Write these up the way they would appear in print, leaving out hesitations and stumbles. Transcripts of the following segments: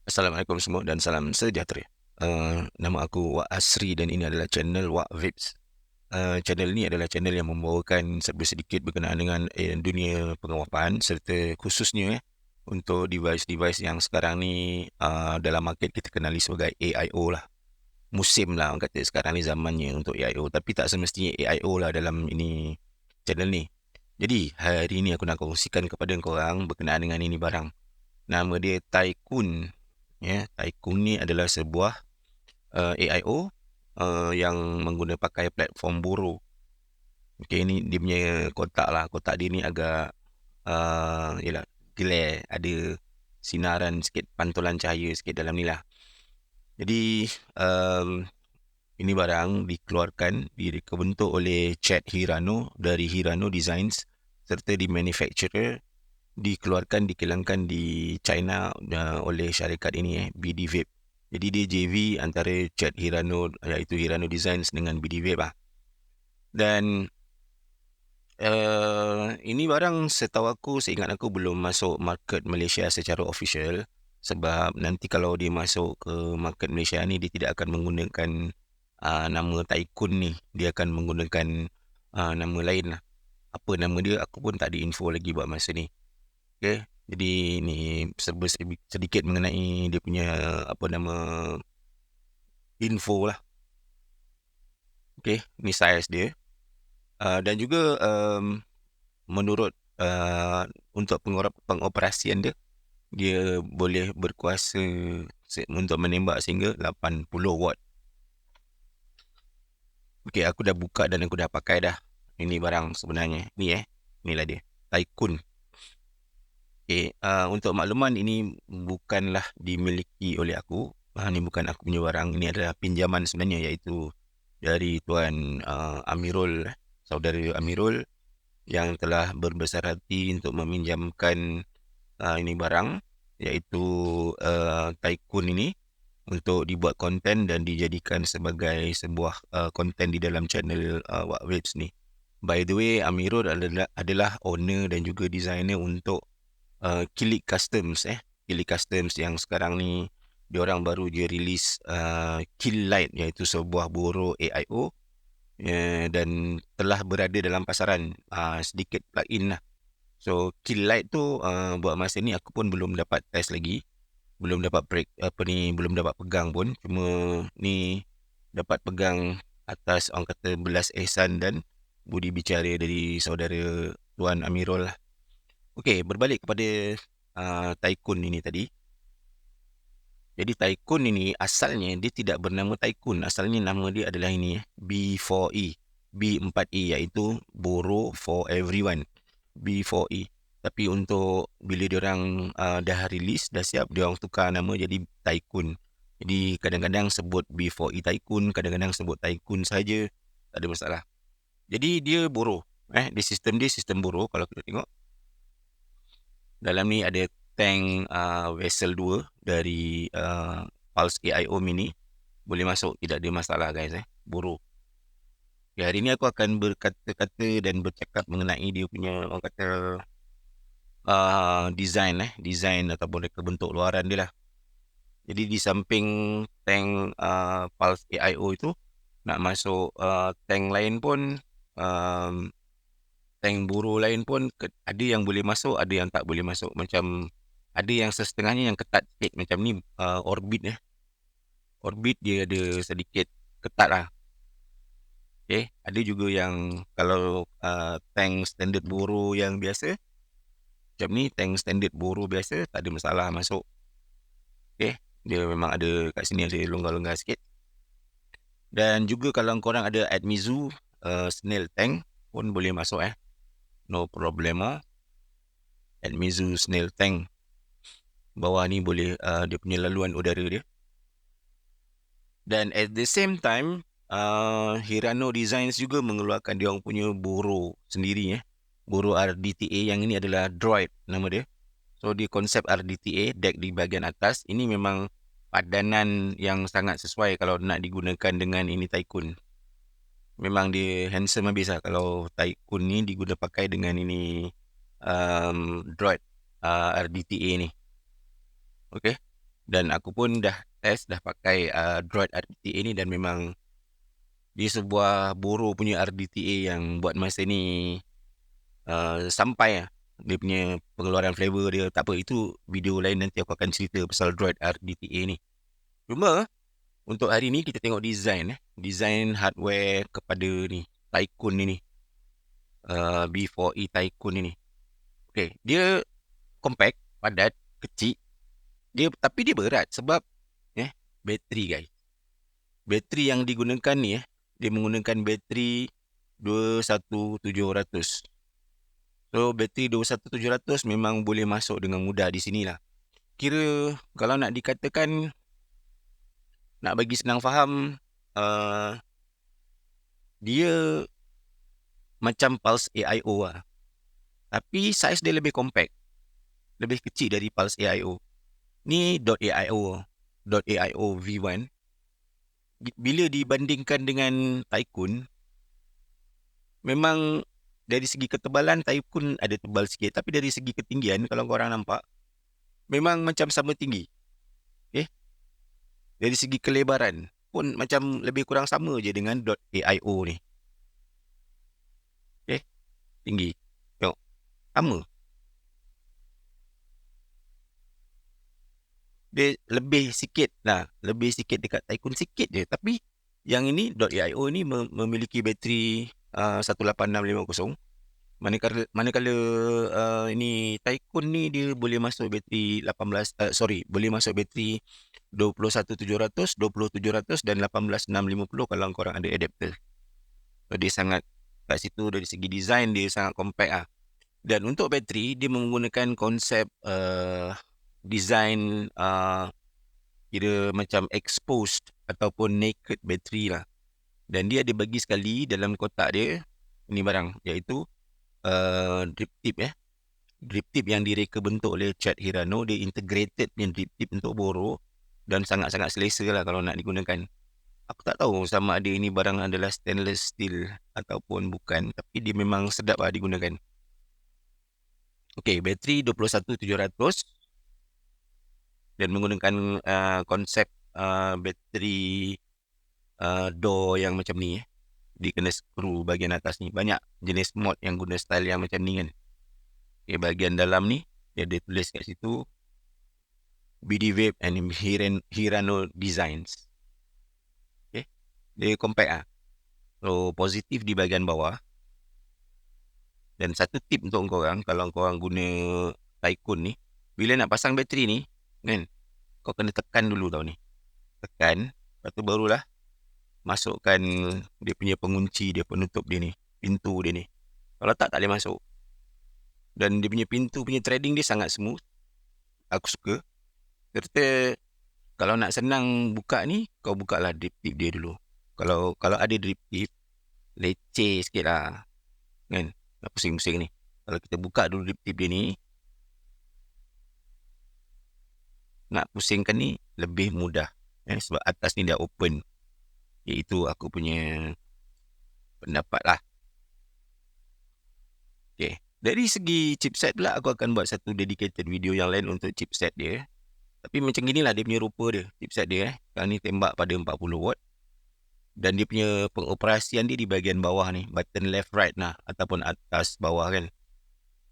Assalamualaikum semua dan salam sejahtera. Nama aku Wak Asri dan ini adalah channel Wak Vapes. Channel ni adalah channel yang membawakan sedikit berkenaan dengan dunia pengawapan serta khususnya untuk device-device yang sekarang ni dalam market kita kenali sebagai AIO lah. Musim lah orang kata sekarang ni zamannya untuk AIO, tapi tak semestinya AIO lah dalam ini channel ni. Jadi hari ni aku nak kongsikan kepada korang berkenaan dengan ini barang. Nama dia Tycoon. Ya, Tycoon ni adalah sebuah AIO yang pakai platform Boro. Okey, ni dia punya kotak lah. Kotak dia ni agak yalah, glare, ada sinaran sikit, pantulan cahaya sikit dalam ni lah. Jadi ini barang kebentuk oleh Chad Hirano dari Hirano Designs serta dikelangkan di China oleh syarikat ini BD Vape. Jadi dia JV antara Chad Hirano iaitu Hirano Designs dengan BD Vape lah. Dan ini barang seingat aku belum masuk market Malaysia secara official, sebab nanti kalau dia masuk ke market Malaysia ni dia tidak akan menggunakan nama Tycoon ni, dia akan menggunakan nama lain lah. Apa nama dia aku pun tak ada info lagi buat masa ni. Okay, jadi ni sedikit mengenai dia punya info lah. Okay, ni saiz dia. Dan juga menurut untuk pengoperasian dia, dia boleh berkuasa untuk menembak sehingga 80 watt. Okay, aku dah buka dan aku dah pakai dah. Ini barang sebenarnya. Inilah dia. Tycoon. Okay, untuk makluman ini bukanlah dimiliki oleh aku. Ini bukan aku punya barang. Ini adalah pinjaman sebenarnya, iaitu dari Tuan Amirul, saudara Amirul, yang telah berbesar hati untuk meminjamkan ini barang, iaitu Tycoon ini, untuk dibuat konten dan dijadikan sebagai sebuah konten di dalam channel Wak Vapes ni. By the way, Amirul adalah owner dan juga designer untuk Kilik Customs Kilik Customs yang sekarang ni diorang baru je release Kill Light, iaitu sebuah Boro AIO dan telah berada dalam pasaran, sedikit plug-in lah. So Kill Light tu buat masa ni aku pun belum dapat test lagi, belum dapat belum dapat pegang pun. Cuma ni dapat pegang atas orang kata belas ehsan dan budi bicara dari saudara Tuan Amirul lah. Okey, berbalik kepada Tycoon ini tadi. Jadi Tycoon ini asalnya dia tidak bernama Tycoon. Asalnya nama dia adalah ini B4E. B4E iaitu Boro for Everyone. B4E. Tapi untuk bila diorang dah release, dah siap, diorang tukar nama jadi Tycoon. Jadi kadang-kadang sebut B4E Tycoon, kadang-kadang sebut Tycoon saja, tak ada masalah. Jadi dia Boro. Dia sistem Boro kalau kita tengok. Dalam ni ada tank Vessel 2 dari Pulse AIO Mini. Boleh masuk, tidak ada masalah guys. Boro. Okay, hari ni aku akan berkata-kata dan bercakap mengenai dia punya orang kata design ataupun reka bentuk luaran dia lah. Jadi di samping tank Pulse AIO itu, nak masuk tank lain pun, tank Boro lain pun ada yang boleh masuk, ada yang tak boleh masuk. Macam ada yang setengahnya yang ketat sikit, macam ni Orbit Orbit dia ada sedikit ketat lah. Okay, ada juga yang kalau tank standard Boro yang biasa, macam ni tank standard Boro biasa, tak ada masalah masuk. Okay, dia memang ada kat sini ada longgar-longgar sikit. Dan juga kalau korang ada Admizu Snail Tank pun boleh masuk no problema. Admizu Snail Tank bawah ni boleh dia punya laluan udara dia. Dan at the same time Hirano Designs juga mengeluarkan dia orang punya Boro sendiri Boro RDTA. Yang ini adalah Droid nama dia. So dia konsep RDTA, deck di bahagian atas. Ini memang padanan yang sangat sesuai kalau nak digunakan dengan ini Tycoon. Memang dia handsome habis lah kalau Tycoon ni pakai dengan ini Droid RDTA ni. Okay. Dan aku pun dah pakai Droid RDTA ni, dan memang dia sebuah Boro punya RDTA yang buat masa ni sampai lah dia punya pengeluaran flavor dia. Tak apa, itu video lain, nanti aku akan cerita pasal Droid RDTA ni. Cuma untuk hari ni kita tengok design hardware kepada ni Tycoon ni B4E Tycoon ni. Okay, dia compact, padat, kecil. Tapi dia berat sebab bateri, guys. Bateri yang digunakan ni dia menggunakan bateri 21700. So bateri 21700 memang boleh masuk dengan mudah di sini lah. Kira kalau nak dikatakan, nak bagi senang faham, dia macam Pulse AIO lah. Tapi saiz dia lebih compact, lebih kecil dari Pulse AIO. Ni .AIO V1. Bila dibandingkan dengan Tycoon, memang dari segi ketebalan Tycoon ada tebal sikit, tapi dari segi ketinggian, kalau korang nampak, memang macam sama tinggi. Dari segi kelebaran pun macam lebih kurang sama je dengan .AIO ni. Tinggi. Tengok, sama. Dia lebih sikit dekat Tycoon sikit je. Tapi yang ini .AIO ni memiliki bateri 18650. Manakala ini Tycoon ni dia boleh masuk bateri boleh masuk bateri 21700, 20700 dan 18650 kalau korang ada adapter. So dia sangat, kat situ dari segi design dia sangat compact lah. Dan untuk bateri, dia menggunakan konsep design kira macam exposed ataupun naked bateri lah. Dan dia ada bagi sekali dalam kotak dia ni barang, iaitu drip tip drip tip yang direka bentuk oleh Chad Hirano. Dia integrated punya drip tip untuk Boro dan sangat-sangat selesa lah kalau nak digunakan. Aku tak tahu sama ada ini barang adalah stainless steel ataupun bukan, tapi dia memang sedap lah digunakan. Okay, bateri 21700 dan menggunakan konsep bateri door yang macam ni. Dia kena skru bahagian atas ni. Banyak jenis mod yang guna style yang macam ni kan. Okay, bahagian dalam ni dia ada tulis kat situ BD Vape and Hirano Designs. Okay, dia compact lah. So positif di bahagian bawah. Dan satu tip untuk korang, kalau korang guna Tycoon ni, bila nak pasang bateri ni kan, kau kena tekan dulu tau ni. Tekan, lepas tu barulah masukkan dia punya pengunci, dia penutup dia ni, pintu dia ni. Kalau tak boleh masuk. Dan dia punya pintu punya threading dia sangat smooth. Aku suka. Serta kalau nak senang buka ni, kau buka lah drip tip dia dulu. Kalau ada drip tip, leceh sikit lah kan, nak pusing-pusing ni. Kalau kita buka dulu drip tip dia ni, nak pusingkan ni lebih mudah sebab atas ni dah open. Itu aku punya pendapat lah. Okay, dari segi chipset pula, aku akan buat satu dedicated video yang lain untuk chipset dia. Tapi macam inilah dia punya rupa dia, chipset dia. Sekarang ni tembak pada 40 watt. Dan dia punya pengoperasian dia di bahagian bawah ni, button left right lah, ataupun atas bawah kan,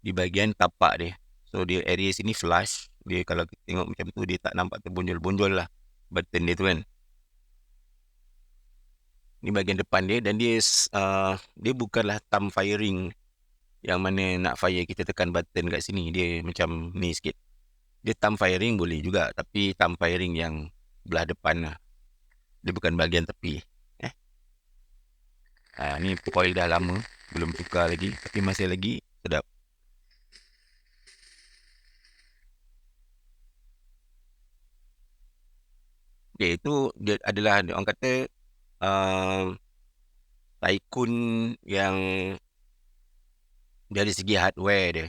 di bahagian tapak dia. So dia area sini flush. Dia kalau kita tengok macam tu, dia tak nampak terbonjol-bonjol lah button dia tu kan. Ni bahagian depan dia. Dan dia bukanlah thumb firing, yang mana nak fire kita tekan button kat sini. Dia macam ni sikit. Dia thumb firing boleh juga, tapi thumb firing yang belah depan lah. Dia bukan bahagian tepi. Ni coil dah lama, belum tukar lagi, tapi masih lagi sedap. Okay, itu dia adalah, orang kata Tycoon yang dari segi hardware dia.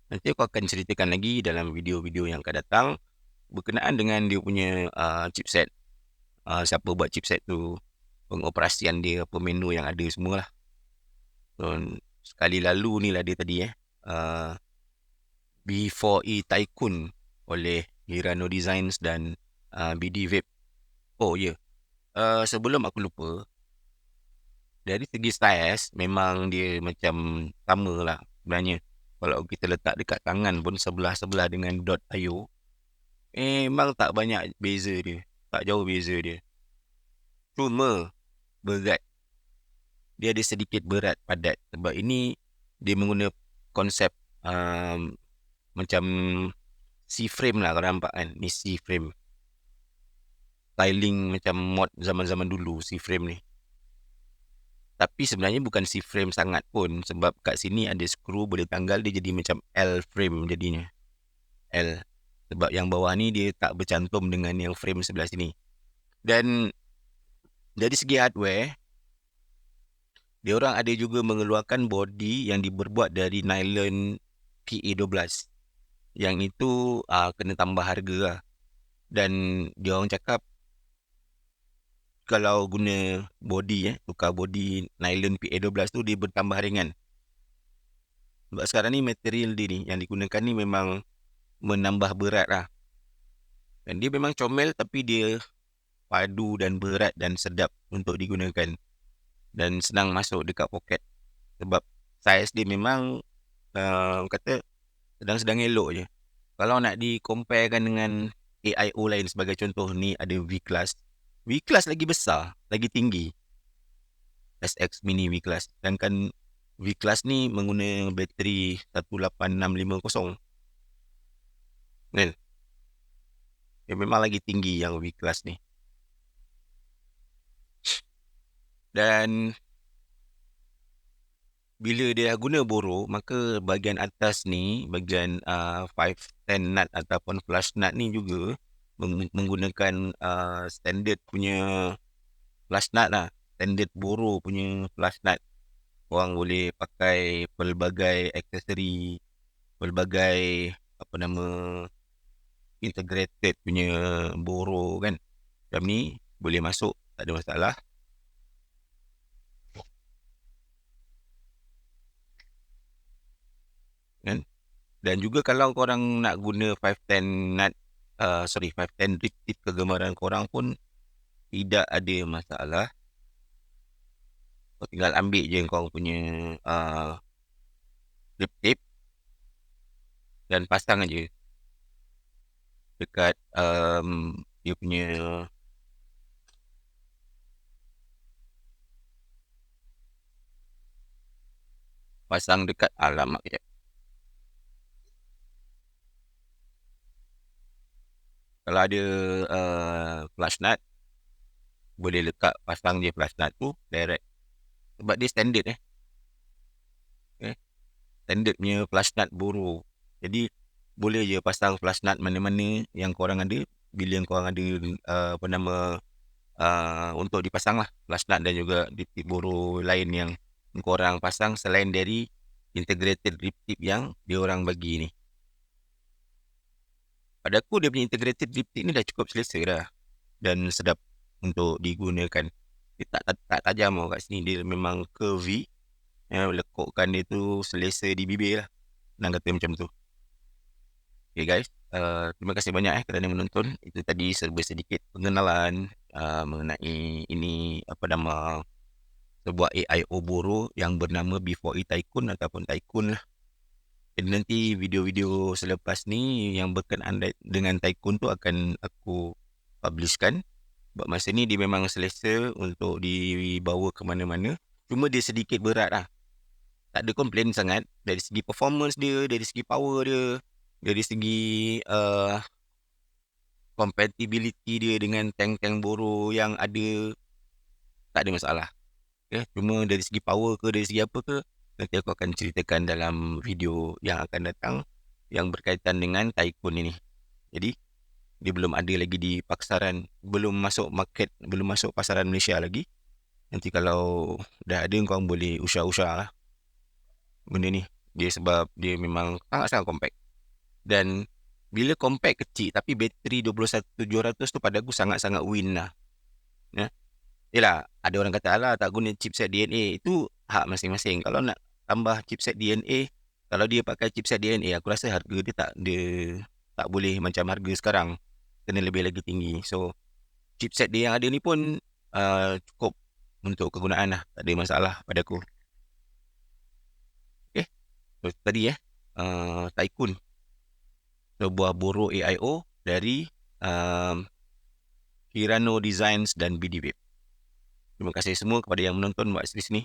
Nanti aku akan ceritakan lagi dalam video-video yang akan datang berkenaan dengan dia punya chipset. Siapa buat chipset tu, pengoperasian dia, apa menu yang ada semualah. So, sekali lalu ni lah dia tadi B4E Tycoon oleh Hirano Designs dan BD Vape. Oh ya, sebelum aku lupa, dari segi saiz memang dia macam sama lah sebenarnya. Kalau kita letak dekat tangan pun sebelah-sebelah dengan .io, memang tak banyak beza dia. Tak jauh beza dia. Cuma berat. Dia ada sedikit berat padat. Sebab ini dia menggunakan konsep macam C-frame lah kalau nampak kan. Ni C-frame. Styling macam mod zaman-zaman dulu C-frame ni. Tapi sebenarnya bukan C-frame sangat pun. Sebab kat sini ada skru boleh tanggal, dia jadi macam L-frame jadinya. L. Sebab yang bawah ni dia tak bercantum dengan yang frame sebelah sini. Dan dari segi hardware, dia orang ada juga mengeluarkan body yang dibuat dari nylon PA12. Yang itu kena tambah harga lah. Dan dia orang cakap kalau guna body, tukar body nylon PA12 tu, dia bertambah ringan. Sebab sekarang ni material dia ni yang digunakan ni memang menambah berat lah. Dan dia memang comel tapi dia padu dan berat dan sedap untuk digunakan. Dan senang masuk dekat poket. Sebab saiz dia memang kata sedang-sedang elok je. Kalau nak di-comparekan dengan AIO lain sebagai contoh, ni ada V-Class. V-Class lagi besar, lagi tinggi. SX Mini V-Class. Sedangkan V-Class ni menggunakan bateri 18650. Kan? Dia memang lagi tinggi yang V-Class ni. Dan bila dia guna boro, maka bahagian atas ni, bahagian 510 nut ataupun flush nut ni juga menggunakan standard punya flush nut lah. Standard boro punya flush nut. Korang boleh pakai pelbagai aksesori, pelbagai integrated punya boro kan. Macam ni boleh masuk, tak ada masalah. Kan? Dan juga kalau korang nak guna 510 nut 510 drip tip kegemaran korang pun tidak ada masalah. Kau tinggal ambil je korang punya drip tip dan pasang aja dekat dia punya pasang dekat alamak kejap. Kalau ada flush nut, boleh letak pasang je flush nut tu direct. Sebab dia standard standard punya flush nut boro. Jadi boleh je pasang flush nut mana-mana yang korang ada. Bila korang ada untuk dipasang lah flush nut dan juga drip tip boro lain yang korang pasang selain dari integrated drip tip yang dia orang bagi ni. Pada aku dia punya integrated drip tip ni dah cukup selesa dah dan sedap untuk digunakan. Dia tak tajam kat sini, dia memang curvy. Lekukkan dia tu selesa di bibir lah. Nak kata macam tu. Okay guys, terima kasih banyak kerana menonton. Itu tadi serba sedikit pengenalan mengenai ini sebuah AIO boro yang bernama B4E Tycoon ataupun Tycoon lah. Jadi nanti video-video selepas ni yang berkenaan dengan Tycoon tu akan aku publishkan. Sebab masa ni dia memang selesa untuk dibawa ke mana-mana. Cuma dia sedikit berat lah. Tak ada komplain sangat. Dari segi performance dia, dari segi power dia, dari segi compatibility dia dengan tank-tank boro yang ada, tak ada masalah. Cuma dari segi power ke, dari segi apa ke, nanti aku akan ceritakan dalam video yang akan datang yang berkaitan dengan Tycoon ini. Jadi dia belum ada lagi di pasaran, belum masuk market, belum masuk pasaran Malaysia lagi. Nanti kalau dah ada, korang boleh usah-usah lah benda ni. Dia sebab dia memang sangat-sangat compact. Dan bila compact kecil tapi bateri 21700 tu pada aku sangat-sangat win lah. Yelah, ada orang kata alah tak guna chipset DNA. Itu hak masing-masing. Kalau nak tambah chipset DNA, kalau dia pakai chipset DNA, aku rasa harga dia tak ada tak boleh macam harga sekarang, kena lebih lagi tinggi. So chipset dia yang ada ni pun cukup untuk kegunaan lah, tak ada masalah pada aku. Okay, so tadi Tycoon, sebuah Boro AIO dari Kirano Designs dan BD Web. Terima kasih semua kepada yang menonton buat di sini.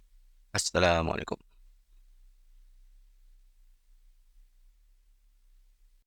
Assalamualaikum.